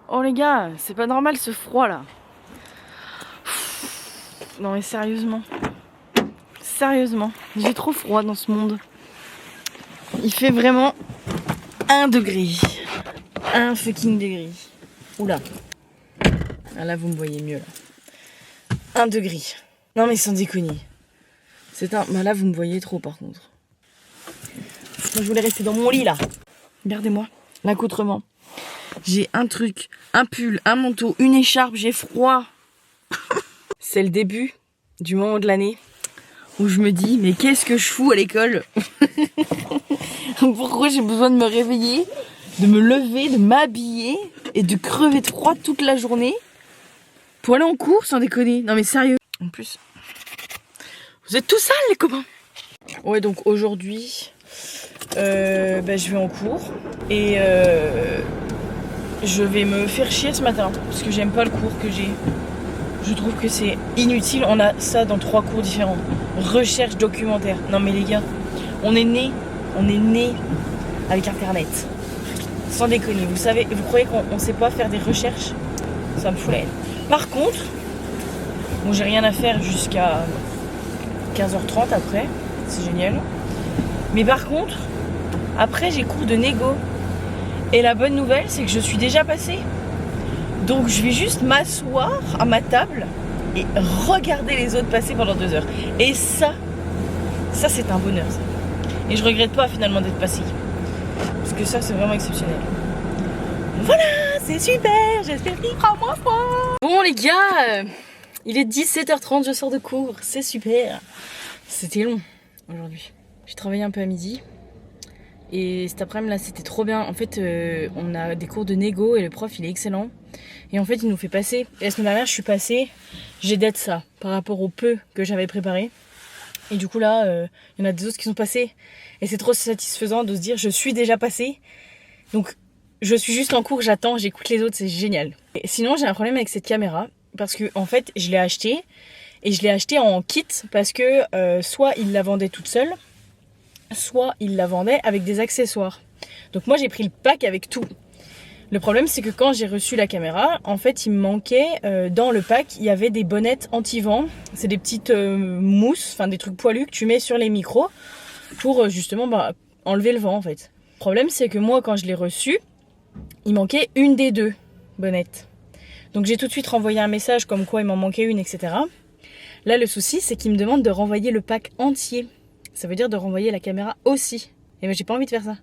Oh les gars, c'est pas normal ce froid là. Non mais sérieusement. Sérieusement, j'ai trop froid dans ce monde. Il fait vraiment 1 degré. 1 fucking degré. Oula. Ah là vous me voyez mieux là. 1 degré. Non mais sans déconner. Bah là vous me voyez trop par contre. Moi je voulais rester dans mon lit là. Regardez-moi, l'accoutrement. J'ai un truc, un pull, un manteau, une écharpe, j'ai froid. C'est le début du moment de l'année où je me dis mais qu'est-ce que je fous à l'école? Pourquoi j'ai besoin de me réveiller, de me lever, de m'habiller et de crever de froid toute la journée pour aller en cours sans déconner? Non mais sérieux. En plus, vous êtes tout sales les copains. Ouais donc aujourd'hui, je vais en cours et je vais me faire chier ce matin parce que j'aime pas le cours que j'ai. Je trouve que c'est inutile. On a ça dans 3 cours différents. Recherche documentaire. Non mais les gars, on est né avec internet. Sans déconner. Vous croyez qu'on sait pas faire des recherches? Ça me fout la haine. Par contre, bon j'ai rien à faire jusqu'à 15h30 après. C'est génial. Mais par contre, après j'ai cours de négo. Et la bonne nouvelle, c'est que je suis déjà passée. Donc je vais juste m'asseoir à ma table et regarder les autres passer pendant 2 heures. Et ça c'est un bonheur ça. Et je regrette pas finalement d'être passée. Parce que ça c'est vraiment exceptionnel. Voilà, c'est super, j'espère qu'il fera moins froid. Bon les gars, il est 17h30, je sors de cours, c'est super. C'était long aujourd'hui. J'ai travaillé un peu à midi. Et cet après-midi là c'était trop bien. En fait on a des cours de négo et le prof il est excellent. Et en fait il nous fait passer. Et la semaine dernière je suis passée, j'ai d'être ça par rapport au peu que j'avais préparé. Et du coup là il y en a des autres qui sont passés. Et c'est trop satisfaisant de se dire je suis déjà passée. Donc je suis juste en cours, j'attends, j'écoute les autres, c'est génial. Et sinon j'ai un problème avec cette caméra. Parce que en fait je l'ai achetée. Et je l'ai achetée en kit parce que soit il la vendait toute seule, soit il la vendait avec des accessoires. Donc moi j'ai pris le pack avec tout. Le problème c'est que quand j'ai reçu la caméra, en fait il me manquait, dans le pack il y avait des bonnettes anti-vent. C'est des petites mousses, enfin des trucs poilus que tu mets sur les micros pour justement enlever le vent en fait. Le problème c'est que moi quand je l'ai reçu, il manquait une des 2 bonnettes. Donc j'ai tout de suite renvoyé un message comme quoi il m'en manquait une, etc. Là le souci c'est qu'il me demande de renvoyer le pack entier. Ça veut dire de renvoyer la caméra aussi. Et moi j'ai pas envie de faire ça.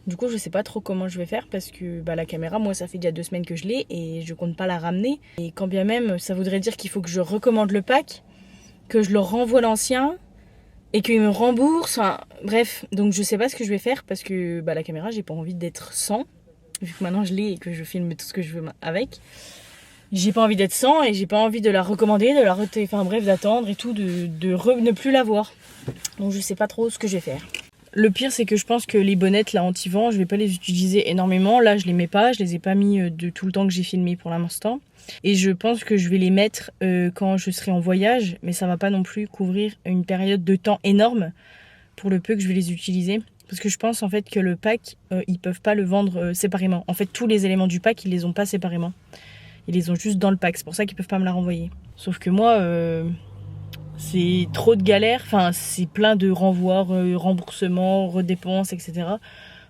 Du coup je sais pas trop comment je vais faire parce que la caméra moi ça fait déjà 2 semaines que je l'ai et je compte pas la ramener. Et quand bien même ça voudrait dire qu'il faut que je recommande le pack, que je leur renvoie l'ancien et qu'ils me remboursent. Enfin bref, donc je sais pas ce que je vais faire parce que la caméra j'ai pas envie d'être sans. Vu que maintenant je l'ai et que je filme tout ce que je veux avec. J'ai pas envie d'être sans et j'ai pas envie de la recommander, de la enfin bref, d'attendre et tout, de ne plus la voir. Donc je sais pas trop ce que je vais faire. Le pire c'est que je pense que les bonnettes là anti-vent, je vais pas les utiliser énormément. Là je les mets pas, je les ai pas mis de tout le temps que j'ai filmé pour l'instant. Et je pense que je vais les mettre quand je serai en voyage, mais ça va pas non plus couvrir une période de temps énorme pour le peu que je vais les utiliser. Parce que je pense en fait que le pack, ils peuvent pas le vendre séparément. En fait tous les éléments du pack, ils les ont pas séparément. Ils les ont juste dans le pack, c'est pour ça qu'ils peuvent pas me la renvoyer. Sauf que moi, c'est trop de galères, enfin c'est plein de renvois, remboursements, redépenses, etc.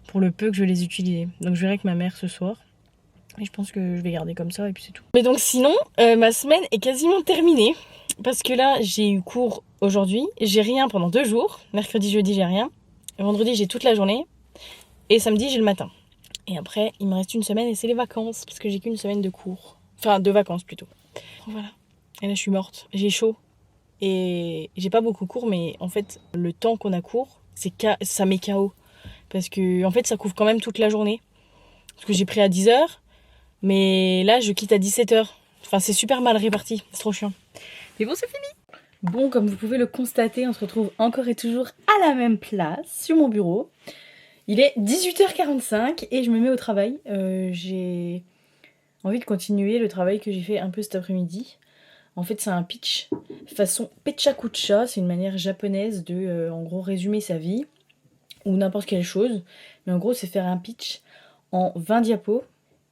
pour le peu que je vais les utiliser. Donc je verrai avec ma mère ce soir. Et je pense que je vais garder comme ça et puis c'est tout. Mais donc sinon, ma semaine est quasiment terminée. Parce que là, j'ai eu cours aujourd'hui. J'ai rien pendant 2 jours. Mercredi, jeudi, j'ai rien. Et vendredi, j'ai toute la journée. Et samedi, j'ai le matin. Et après, il me reste une semaine et c'est les vacances. Parce que j'ai qu'une semaine de cours. Enfin, de vacances plutôt. Voilà. Et là, je suis morte. J'ai chaud. Et j'ai pas beaucoup cours, mais en fait, le temps qu'on a cours, ça met KO. Parce que, en fait, ça couvre quand même toute la journée. Parce que j'ai pris à 10h. Mais là, je quitte à 17h. Enfin, c'est super mal réparti. C'est trop chiant. Mais bon, c'est fini. Bon, comme vous pouvez le constater, on se retrouve encore et toujours à la même place, sur mon bureau. Il est 18h45 et je me mets au travail. J'ai envie de continuer le travail que j'ai fait un peu cet après-midi. En fait, c'est un pitch façon Pechakucha. C'est une manière japonaise de, en gros, résumer sa vie ou n'importe quelle chose. Mais en gros, c'est faire un pitch en 20 diapos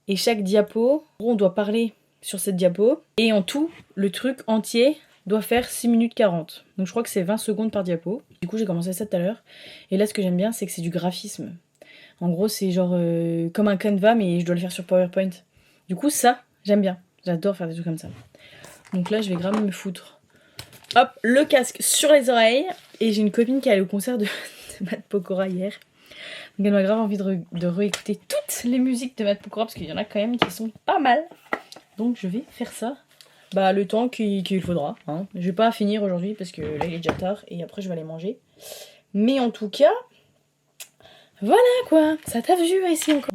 Et chaque diapo, on doit parler sur cette diapo. Et en tout, le truc entier doit faire 6 minutes 40. Donc je crois que c'est 20 secondes par diapo. Du coup j'ai commencé ça tout à l'heure. Et là ce que j'aime bien c'est que c'est du graphisme. En gros c'est genre comme un Canva mais je dois le faire sur PowerPoint. Du coup ça j'aime bien. J'adore faire des trucs comme ça. Donc là je vais grave me foutre. Hop, le casque sur les oreilles. Et j'ai une copine qui est allée au concert de Matt Pokora hier. Donc elle m'a grave envie de réécouter toutes les musiques de Matt Pokora parce qu'il y en a quand même qui sont pas mal. Donc je vais faire ça. Bah le temps qu'il faudra. Hein. Je vais pas finir aujourd'hui parce que là il est déjà tard et après je vais aller manger. Mais en tout cas, voilà quoi. Ça t'a vu ici encore.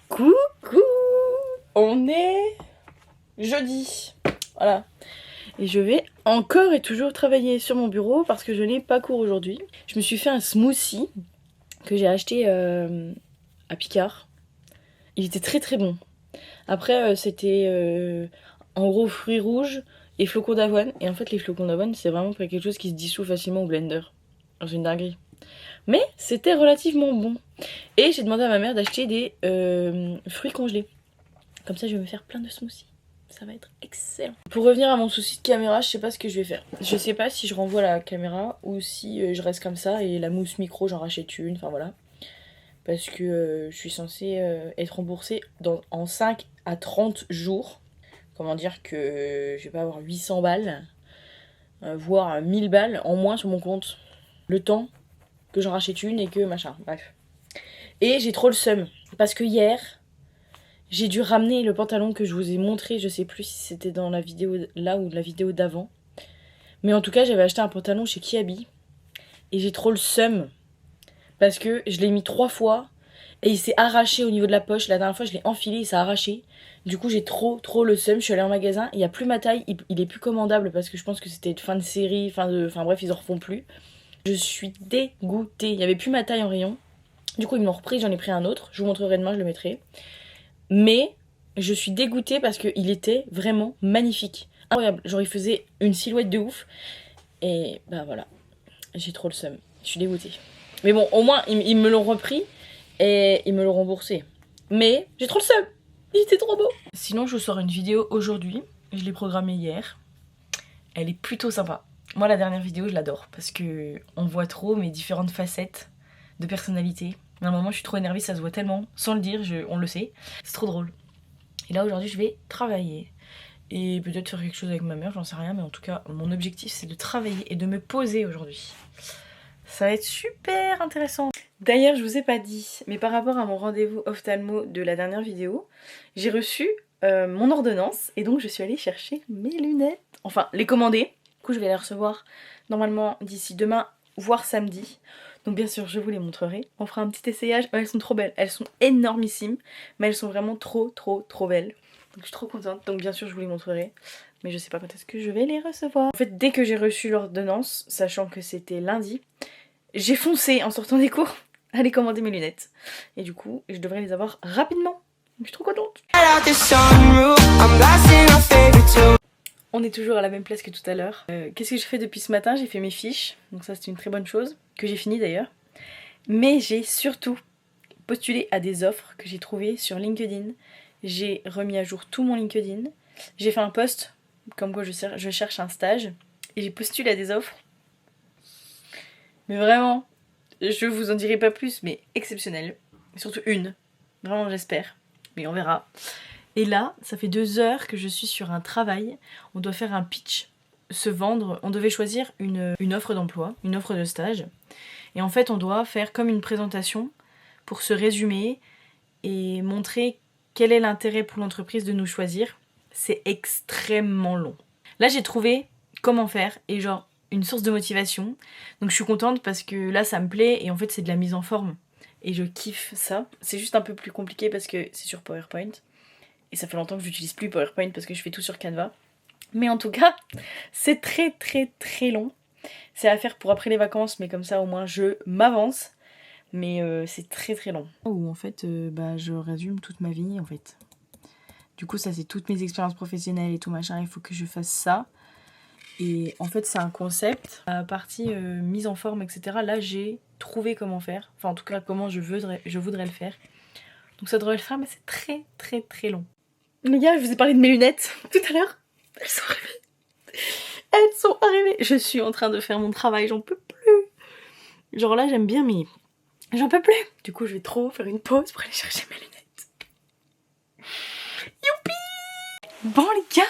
Coucou. On est jeudi. Voilà. Et je vais encore et toujours travailler sur mon bureau parce que je n'ai pas cours aujourd'hui. Je me suis fait un smoothie que j'ai acheté à Picard. Il était très très bon. Après c'était en gros fruits rouges et flocons d'avoine. Et en fait les flocons d'avoine c'est vraiment pas quelque chose qui se dissout facilement au blender. C'est une dinguerie. Mais c'était relativement bon. Et j'ai demandé à ma mère d'acheter des fruits congelés. Comme ça je vais me faire plein de smoothies. Ça va être excellent. Pour revenir à mon souci de caméra, je sais pas ce que je vais faire. Je sais pas si je renvoie la caméra ou si je reste comme ça et la mousse micro j'en rachète une, enfin voilà. Parce que je suis censée être remboursée en 5 à 30 jours. Comment dire que je vais pas avoir 800 balles, voire 1000 balles en moins sur mon compte. Le temps que j'en rachète une et que machin, bref. Et j'ai trop le seum. Parce que hier... j'ai dû ramener le pantalon que je vous ai montré, je sais plus si c'était dans la vidéo là ou la vidéo d'avant. Mais en tout cas, j'avais acheté un pantalon chez Kiabi. Et j'ai trop le seum. Parce que je l'ai mis 3 fois. Et il s'est arraché au niveau de la poche. La dernière fois, je l'ai enfilé, il s'est arraché. Du coup, j'ai trop le seum. Je suis allée en magasin. Il n'y a plus ma taille. Il est plus commandable parce que je pense que c'était fin de série. Enfin bref, ils en refont plus. Je suis dégoûtée. Il n'y avait plus ma taille en rayon. Du coup, ils m'ont repris. J'en ai pris un autre. Je vous montrerai demain, je le mettrai. Mais je suis dégoûtée parce qu'il était vraiment magnifique. Incroyable. Genre il faisait une silhouette de ouf. Et bah voilà. J'ai trop le seum. Je suis dégoûtée. Mais bon, au moins ils me l'ont repris et ils me l'ont remboursé. Mais j'ai trop le seum. Il était trop beau. Sinon je vous sors une vidéo aujourd'hui. Je l'ai programmée hier. Elle est plutôt sympa. Moi la dernière vidéo je l'adore. Parce que on voit trop mes différentes facettes de personnalité. À un moment je suis trop énervée, ça se voit tellement, sans le dire, on le sait. C'est trop drôle. Et là aujourd'hui je vais travailler. Et peut-être faire quelque chose avec ma mère, j'en sais rien. Mais en tout cas mon objectif c'est de travailler et de me poser aujourd'hui. Ça va être super intéressant. D'ailleurs je vous ai pas dit, mais par rapport à mon rendez-vous ophtalmo de la dernière vidéo, j'ai reçu mon ordonnance. Et donc je suis allée chercher mes lunettes. Enfin les commander. Du coup je vais les recevoir normalement d'ici demain, voire samedi. Donc bien sûr je vous les montrerai. On fera un petit essayage. Oh, elles sont trop belles. Elles sont énormissimes. Mais elles sont vraiment trop belles. Donc je suis trop contente. Donc bien sûr je vous les montrerai. Mais je sais pas quand est-ce que je vais les recevoir. En fait dès que j'ai reçu l'ordonnance, sachant que c'était lundi, j'ai foncé en sortant des cours à aller commander mes lunettes. Et du coup je devrais les avoir rapidement. Donc je suis trop contente. On est toujours à la même place que tout à l'heure. Qu'est-ce que j'ai fait depuis ce matin? J'ai fait mes fiches. Donc ça c'est une très bonne chose. Que j'ai fini d'ailleurs. Mais j'ai surtout postulé à des offres que j'ai trouvées sur LinkedIn. J'ai remis à jour tout mon LinkedIn. J'ai fait un post comme quoi je cherche un stage. Et j'ai postulé à des offres. Mais vraiment, je vous en dirai pas plus, mais exceptionnelles. Surtout une. Vraiment j'espère. Mais on verra. Et là, ça fait 2 heures que je suis sur un travail. On doit faire un pitch, se vendre. On devait choisir une offre d'emploi, une offre de stage. Et en fait, on doit faire comme une présentation pour se résumer et montrer quel est l'intérêt pour l'entreprise de nous choisir. C'est extrêmement long. Là, j'ai trouvé comment faire et genre une source de motivation. Donc je suis contente parce que là, ça me plaît et en fait, c'est de la mise en forme. Et je kiffe ça. C'est juste un peu plus compliqué parce que c'est sur PowerPoint. Et ça fait longtemps que j'utilise plus PowerPoint parce que je fais tout sur Canva. Mais en tout cas, c'est très long. C'est à faire pour après les vacances, mais comme ça au moins je m'avance. Mais c'est très long. Où en fait, je résume toute ma vie en fait. Du coup ça c'est toutes mes expériences professionnelles et tout machin, il faut que je fasse ça. Et en fait c'est un concept. La partie mise en forme etc. Là j'ai trouvé comment faire. Enfin en tout cas comment je voudrais le faire. Donc ça devrait le faire mais c'est très long. Les gars, je vous ai parlé de mes lunettes tout à l'heure. Elles sont arrivées. Elles sont arrivées. Je suis en train de faire mon travail, j'en peux plus. Genre là j'aime bien mais j'en peux plus. Du coup je vais trop faire une pause pour aller chercher mes lunettes. Youpi! Bon les gars,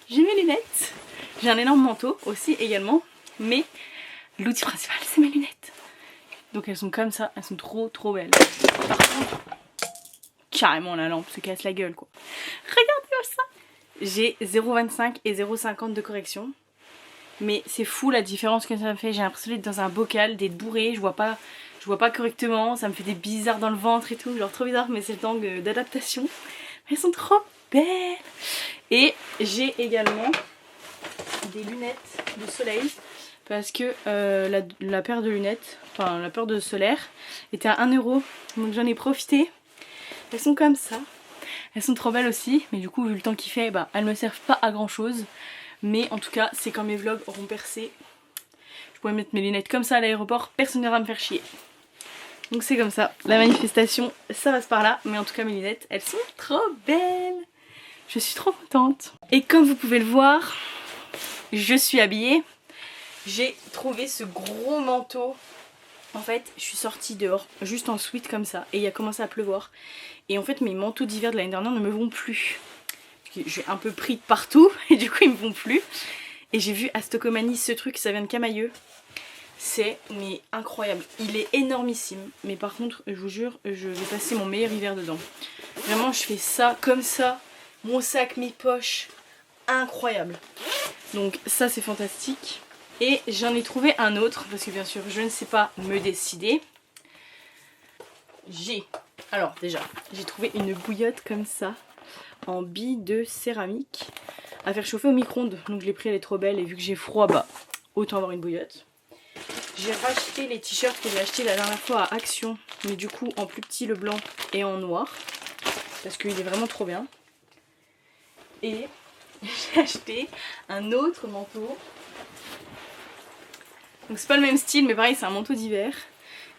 j'ai mes lunettes. J'ai un énorme manteau aussi également. Mais l'outil principal c'est mes lunettes. Donc elles sont comme ça, elles sont trop belles. Par contre, carrément la lampe se casse la gueule quoi. Regardez-moi ça. J'ai 0,25 et 0,50 de correction. Mais c'est fou la différence que ça me fait. J'ai l'impression d'être dans un bocal, d'être bourrée, je vois pas correctement, ça me fait des bizarres dans le ventre et tout, genre trop bizarre mais c'est le temps d'adaptation. Elles sont trop belles. Et j'ai également des lunettes de soleil parce que la paire de lunettes, enfin la paire de solaire était à 1 €, donc j'en ai profité. Elles sont comme ça, elles sont trop belles aussi, mais du coup vu le temps qu'il fait, bah, elles me servent pas à grand chose. Mais en tout cas c'est quand mes vlogs auront percé, je pourrais mettre mes lunettes comme ça à l'aéroport, personne n'ira me faire chier. Donc c'est comme ça, la manifestation ça passe par là, mais en tout cas mes lunettes elles sont trop belles. Je suis trop contente. Et comme vous pouvez le voir, je suis habillée. J'ai trouvé ce gros manteau. En fait je suis sortie dehors juste en sweat comme ça et il a commencé à pleuvoir. Et en fait mes manteaux d'hiver de l'année dernière ne me vont plus. J'ai un peu pris de partout et du coup ils me vont plus. Et j'ai vu à Stockomanie ce truc, ça vient de Camailleux. C'est mais incroyable, il est énormissime. Mais par contre je vous jure je vais passer mon meilleur hiver dedans. Vraiment je fais ça comme ça, mon sac, mes poches, incroyable. Donc ça c'est fantastique. Et j'en ai trouvé un autre parce que bien sûr je ne sais pas me décider. Alors déjà j'ai trouvé une bouillotte comme ça en billes de céramique à faire chauffer au micro-ondes. Donc je l'ai pris, elle est trop belle et vu que j'ai froid bah autant avoir une bouillotte. J'ai racheté les t-shirts que j'ai achetés la dernière fois à Action, mais du coup en plus petit le blanc et en noir parce qu'il est vraiment trop bien. Et j'ai acheté un autre manteau. Donc c'est pas le même style mais pareil c'est un manteau d'hiver.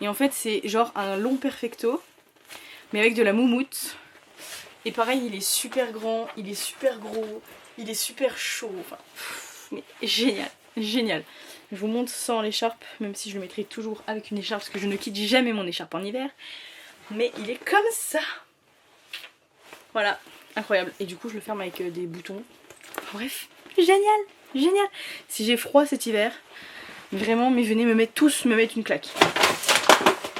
Et en fait c'est genre un long perfecto mais avec de la moumoute. Et pareil il est super grand, il est super gros, il est super chaud. Enfin mais génial, génial. Je vous montre sans l'écharpe, même si je le mettrai toujours avec une écharpe parce que je ne quitte jamais mon écharpe en hiver. Mais il est comme ça. Voilà, incroyable. Et du coup je le ferme avec des boutons. Enfin, bref, génial, génial. Si j'ai froid cet hiver, vraiment, mais venez me mettre une claque.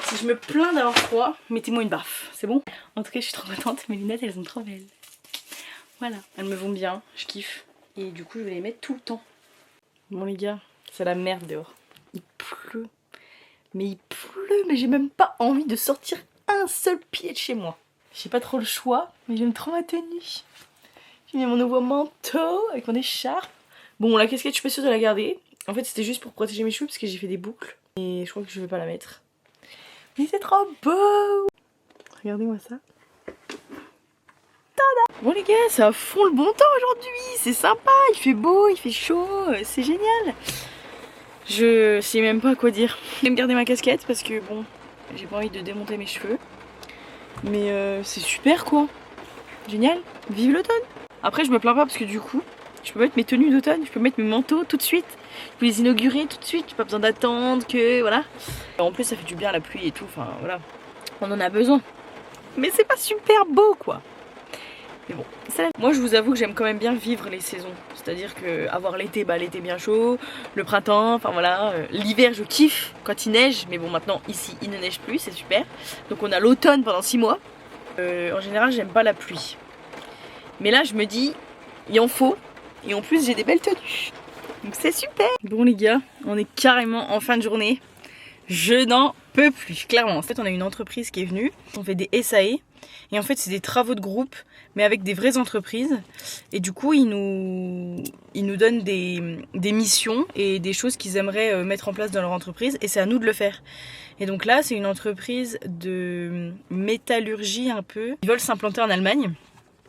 Si je me plains d'avoir froid, mettez-moi une baffe, c'est bon? En tout cas, je suis trop contente, mes lunettes, elles sont trop belles. Voilà, elles me vont bien, je kiffe. Et du coup, je vais les mettre tout le temps. Bon les gars, c'est la merde dehors. Il pleut. Mais il pleut, mais j'ai même pas envie de sortir un seul pied de chez moi. J'ai pas trop le choix, mais j'aime trop ma tenue. J'ai mis mon nouveau manteau avec mon écharpe. Bon, la casquette, je suis pas sûre de la garder. En fait c'était juste pour protéger mes cheveux parce que j'ai fait des boucles. Et je crois que je vais pas la mettre. Mais c'est trop beau. Regardez-moi ça. Tada. Bon les gars, ça fond le bon temps aujourd'hui. C'est sympa, il fait beau, il fait chaud. C'est génial. Je sais même pas quoi dire. Je vais me garder ma casquette parce que bon, j'ai pas envie de démonter mes cheveux. Mais c'est super quoi. Génial. Vive l'automne. Après je me plains pas parce que du coup je peux mettre mes tenues d'automne, je peux mettre mes manteaux tout de suite. Je peux les inaugurer tout de suite, j'ai pas besoin d'attendre que voilà. En plus ça fait du bien la pluie et tout, enfin voilà. On en a besoin. Mais c'est pas super beau quoi. Mais bon, moi je vous avoue que j'aime quand même bien vivre les saisons. C'est-à-dire que avoir l'été, bah l'été bien chaud, le printemps, enfin voilà. L'hiver je kiffe quand il neige, mais bon maintenant ici il ne neige plus, c'est super. Donc on a l'automne pendant 6 mois. En général j'aime pas la pluie. Mais là je me dis, il en faut. Et en plus j'ai des belles tenues. Donc c'est super. Bon les gars, on est carrément en fin de journée. Je n'en peux plus, clairement. En fait on a une entreprise qui est venue. On fait des SAE. Et en fait c'est des travaux de groupe, mais avec des vraies entreprises. Et du coup ils nous donnent des missions et des choses qu'ils aimeraient mettre en place dans leur entreprise. Et c'est à nous de le faire. Et donc là c'est une entreprise de métallurgie un peu. Ils veulent s'implanter en Allemagne.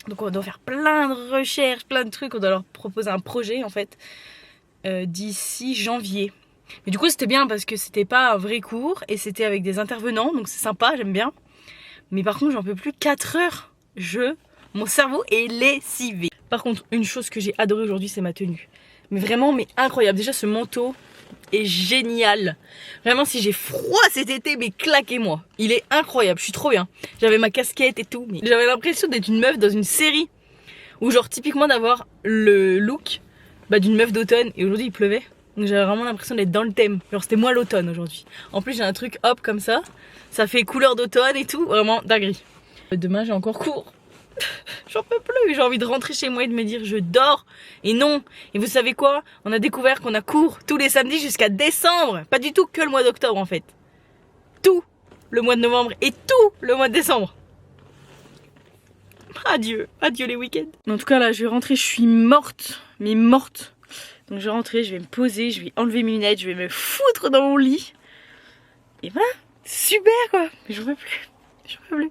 Donc on doit faire plein de recherches, plein de trucs. On doit leur proposer un projet en fait d'ici janvier. Mais du coup c'était bien parce que c'était pas un vrai cours et c'était avec des intervenants, donc c'est sympa, j'aime bien. Mais par contre j'en peux plus, 4 heures, mon cerveau est lessivé. Par contre une chose que j'ai adoré aujourd'hui c'est ma tenue. Mais vraiment mais incroyable, déjà ce manteau est génial. Vraiment si j'ai froid cet été, mais claquez-moi. Il est incroyable, je suis trop bien. J'avais ma casquette et tout, mais j'avais l'impression d'être une meuf dans une série. Ou genre typiquement d'avoir le look d'une meuf d'automne et aujourd'hui il pleuvait. Donc j'avais vraiment l'impression d'être dans le thème. Genre c'était moi l'automne aujourd'hui. En plus j'ai un truc hop comme ça. Ça fait couleur d'automne et tout. Vraiment dinguerie. Demain j'ai encore cours. J'en peux plus. J'ai envie de rentrer chez moi et de me dire je dors. Et non. Et vous savez quoi? On a découvert qu'on a cours tous les samedis jusqu'à décembre. Pas du tout que le mois d'octobre en fait. Tout le mois de novembre et tout le mois de décembre. Adieu. Adieu les week-ends. En tout cas là je vais rentrer. Je suis morte. Mais morte. Donc je vais rentrer, je vais me poser, je vais enlever mes lunettes, je vais me foutre dans mon lit. Et voilà, super quoi. Mais j'en peux plus, j'en peux plus.